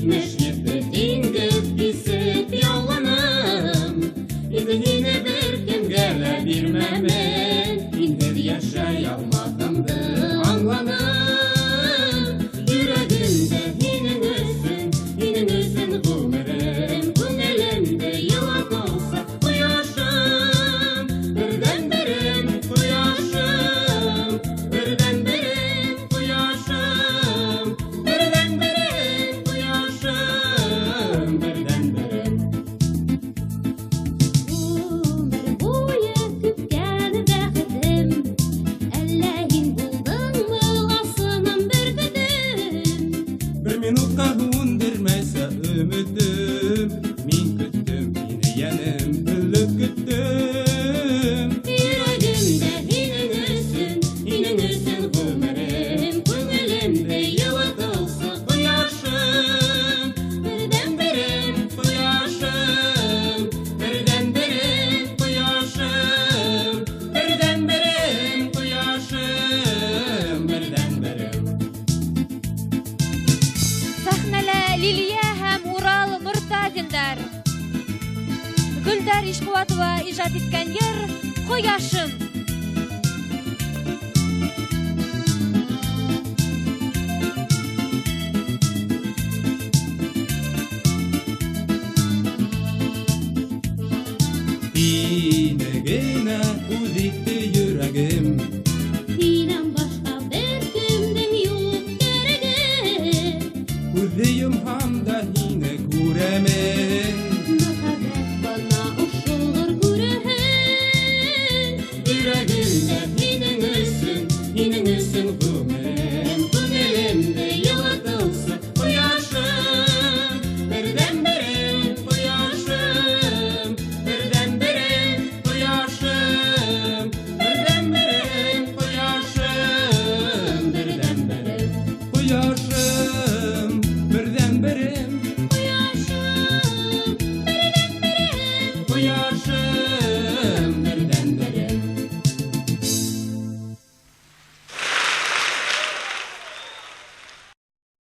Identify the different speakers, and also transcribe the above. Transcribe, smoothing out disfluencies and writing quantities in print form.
Speaker 1: Җитмеш җитте диңгез кисеп ялганам. Инде һине беркемгә лә бирмәмен, инде яшәй алмадымды аңланым. Йөрәгемдә һинең өчен гомерем, күңелемдә яла калса кояшым. Бердән-берем кояшым, бердән-берем кояшым, бердән-берем кояшым, бердән-берем.
Speaker 2: Ömür boyu kütkən bəxtim, әллә һин булдыңмы асылым бер көтüm?
Speaker 1: Бер минутка һүндермәсә өмөтем, мин көттем һине янем, бүлеп көттем. Йөрәгемдә һинең өчен гомерем, күңелемдә яла калса кояшым. Бердән-берем кояшым, бердән-берем кояшым, бердән-берем кояшым, бердән-берем.
Speaker 3: Сәхнәлә Лилия һәм Урал Нуртазиндар. Гөлдар Ишкуатова иҗат иткән йыр «Кояшым».
Speaker 1: Һине генә үз итте йөрәгем,
Speaker 2: Һинән башка беркемнең юк кирәге.
Speaker 1: күзне йомһам да һине күрәмен.
Speaker 2: Мәхәббәт бана ошылыр күрәһең.
Speaker 1: Йөрәгемдә һинең өчен гомерем,